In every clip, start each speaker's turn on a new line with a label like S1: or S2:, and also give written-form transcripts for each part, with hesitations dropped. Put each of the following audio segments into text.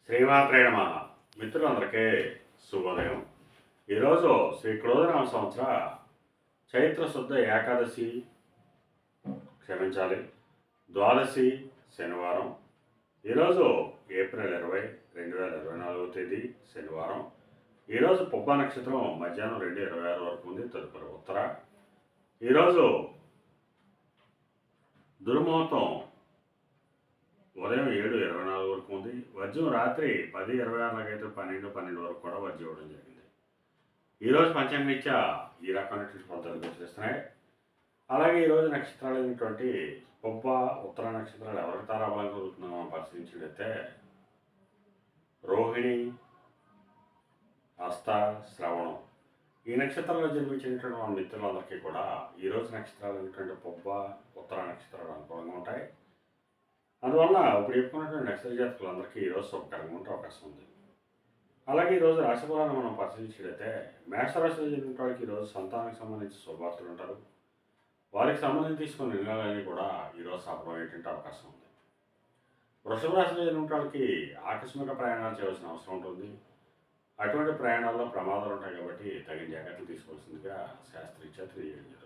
S1: శ్రీమాత్రే నమః. మిత్రులందరికీ శుభోదయం. ఈరోజు శ్రీ క్రోధనామ సంవత్సర చైత్ర శుద్ధ ఏకాదశి ద్వాదశి శనివారం. ఈరోజు ఏప్రిల్ 20, 2024 తేదీ శనివారం. ఈరోజు పుబ్బ నక్షత్రం మధ్యాహ్నం 2:26 వరకు ఉంది. తదుపరి ఉత్తర. ఈరోజు దుర్ముహూర్తం ఉదయం 7:24 వరకు ఉంది. వర్జ్యం రాత్రి 10:26 అయితే 12 వరకు కూడా వర్జ్యం ఇవ్వడం జరిగింది. ఈరోజు పంచాంగరీత్యా ఈ రకమైనటువంటి పద్ధతులు గోచరిస్తున్నాయి. అలాగే ఈరోజు నక్షత్రాలు అయినటువంటి పుబ్బ, ఉత్తర నక్షత్రాలు ఎవరికి తారాబలం కలుగుతుందో మనం పరిశీలించినట్లయితే రోహిణి, హస్త, శ్రవణం ఈ నక్షత్రాల్లో జన్మించినటువంటి మన మిత్రులందరికీ కూడా ఈరోజు నక్షత్రాలు అయినటువంటి పుబ్బ, ఉత్తర నక్షత్రాలు అనుకూలంగా ఉంటాయి. అందువల్ల ఇప్పుడు చెప్పుకున్నటువంటి నక్షత్ర జాతకులందరికీ ఈరోజు శుభకరంగా ఉండే అవకాశం ఉంది. అలాగే ఈరోజు రాశిఫలాన్ని మనం పరిశీలించినట్లయితే మేషరాశిలో జరిగిన వాళ్ళకి ఈరోజు సంతానానికి సంబంధించి శుభవార్తలు ఉంటారు. వారికి సంబంధించి తీసుకున్న నిర్ణయాలన్నీ కూడా ఈరోజు సఫలమయ్యేటువంటి అవకాశం ఉంది. వృషభ రాశిలో జరిగిన వాళ్ళకి ఆకస్మిక ప్రయాణాలు చేయవలసిన అవసరం ఉంటుంది. అటువంటి ప్రయాణాల్లో ప్రమాదాలు ఉంటాయి కాబట్టి తగిన జాగ్రత్తలు తీసుకోవాల్సిందిగా శాస్త్రీరీత్యా తెలియజేయడం జరుగుతుంది.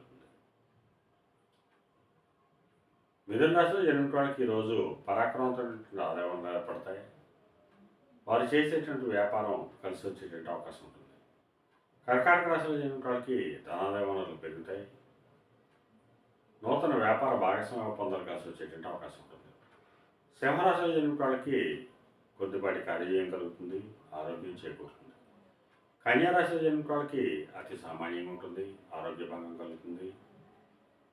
S1: మిథున రాశిలో జరిగిన వాళ్ళకి ఈరోజు పరాక్రమంతో ఆదాయం ఏర్పడతాయి. వారు చేసేటువంటి వ్యాపారం కలిసి వచ్చేటువంటి అవకాశం ఉంటుంది. కర్కాటక రాశిలో జరిగిన వాళ్ళకి ధనాదాయ వనరులు పెరుగుతాయి. నూతన వ్యాపార భాగస్వామ్య ఒప్పందాలు కలిసి వచ్చేటువంటి అవకాశం ఉంటుంది. సింహరాశిలో జరిగిన వాళ్ళకి కొద్దిపాటి కార్యజయం కలుగుతుంది. ఆరోగ్యం చేకూరుతుంది. కన్యారాశిలో జరిగిన వాళ్ళకి అతి సామాన్యంగా ఉంటుంది. ఆరోగ్య భంగం కలుగుతుంది.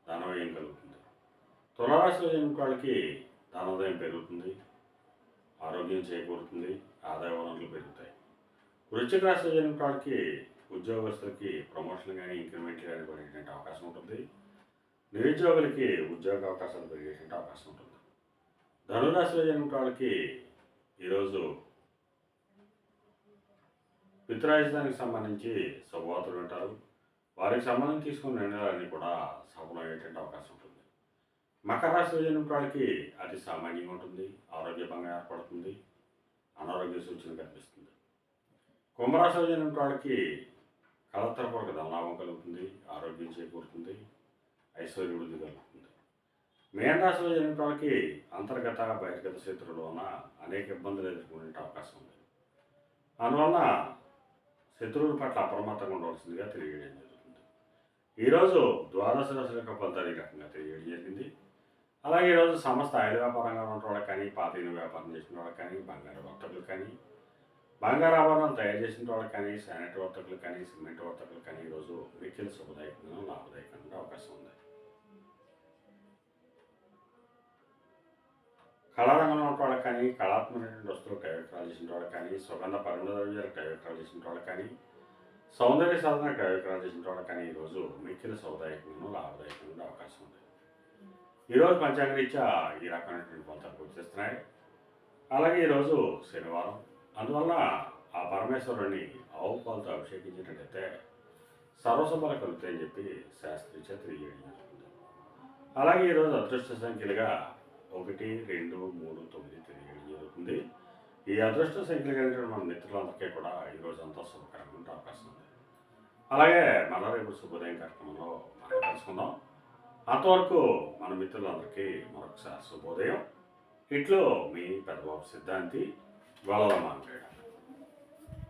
S1: ధనవ్యయం కలుగుతుంది. తులారాశిలో జరిగిన వాళ్ళకి ధనోదయం పెరుగుతుంది. ఆరోగ్యం చేకూరుతుంది. ఆదాయ వనరులు పెరుగుతాయి. వృశ్చిక రాశిలో జరిగిన వాళ్ళకి ఉద్యోగస్తులకి ప్రమోషన్ కానీ ఇంక్రిమెంట్లు కానీ పెరిగేటువంటి అవకాశం ఉంటుంది. నిరుద్యోగులకి ఉద్యోగ అవకాశాలు పెరిగేటువంటి అవకాశం ఉంటుంది. ధనురాశిలో జరిగిన వాళ్ళకి ఈరోజు పితృరాజధానికి సంబంధించి శుభవార్తలు వింటారు. వారికి సంబంధించి తీసుకున్న నిర్ణయాలన్నీ కూడా సఫలమయ్యేటువంటి అవకాశం ఉంటుంది. మకర రాశిలో జరిగిన వాళ్ళకి అతి సామాన్యంగా ఉంటుంది. ఆరోగ్య భంగం ఏర్పడుతుంది. అనారోగ్య సూచన కనిపిస్తుంది. కుంభరాశిలో జరిగిన వాళ్ళకి కలతరపూర్వక ధనలాభం కలుగుతుంది. ఆరోగ్యం చేకూరుతుంది. ఐశ్వర్య వృద్ధి కలుగుతుంది. మేన రాశిలో జరిగిన వాళ్ళకి అంతర్గత బహిర్గత శత్రువుల వలన అనేక ఇబ్బందులు ఎదుర్కొనే అవకాశం ఉంది. అందువలన శత్రువుల పట్ల అప్రమత్తంగా ఉండవలసిందిగా తెలియజేయడం జరుగుతుంది. ఈరోజు ద్వాదశ రాశుల యొక్క ఫలితాలు ఈ రకంగా తెలియజేయడం జరిగింది. అలాగే ఈరోజు సంస్థ ఆయుధ వ్యాపారంగా ఉన్న వాళ్ళకి కానీ, పాత ఇనుము వ్యాపారం చేసిన వాళ్ళకి కానీ, బంగారు వర్తకులు కానీ, బంగారు ఆభరణాలు తయారు చేసిన వాళ్ళకి కానీ, శానిటరీ వర్తకులు కానీ, సిమెంట్ వర్తకులు కానీ ఈరోజు మిక్కిలి శుభదాయకంగా లాభదాయకంగా అవకాశం ఉంది. కళారంగంలో ఉన్న వాళ్ళకి కానీ, కళాత్మకమైనటువంటి వస్తువులు క్రయ విక్రయాలు చేసిన వాళ్ళకి కానీ, సుగంధ పరిమళ ద్రవ్యాలు క్రయ విక్రయాలు చేసిన వాళ్ళకి కానీ, సౌందర్య సాధన క్రయ విక్రయాలు చేసిన వాళ్ళకి కానీ ఈరోజు మిక్కిలి శుభదాయకంగా లాభదాయకంగా అవకాశం ఉంది. ఈరోజు పంచాంగరీత్యా ఈ రకమైనటువంటి ఫలితాలు వచ్చేస్తున్నాయి. అలాగే ఈరోజు శనివారం. అందువల్ల ఆ పరమేశ్వరుని ఆవు పాలతో అభిషేకించినట్టయితే సర్వశుభాలు కలుగుతాయని చెప్పి శాస్త్రీరీత్యా తెలియజేయడం జరుగుతుంది. అలాగే ఈరోజు అదృష్ట సంఖ్యలుగా 1, 2, 3, 9 తెలియజేయడం జరుగుతుంది. ఈ అదృష్ట సంఖ్యలు కలిగిన మన మిత్రులందరికీ కూడా ఈరోజు అంతా శుభకరంగా ఉండే అవకాశం ఉంది. అలాగే మళ్ళా రేపు శుభోదయం కార్యక్రమంలో మనం కలుసుకుందాం. అంతవరకు మన మిత్రులందరికీ మరొకసారి శుభోదయం. ఇట్లో మీ పెద్దబాబు సిద్ధాంతి గొల్లమాంక.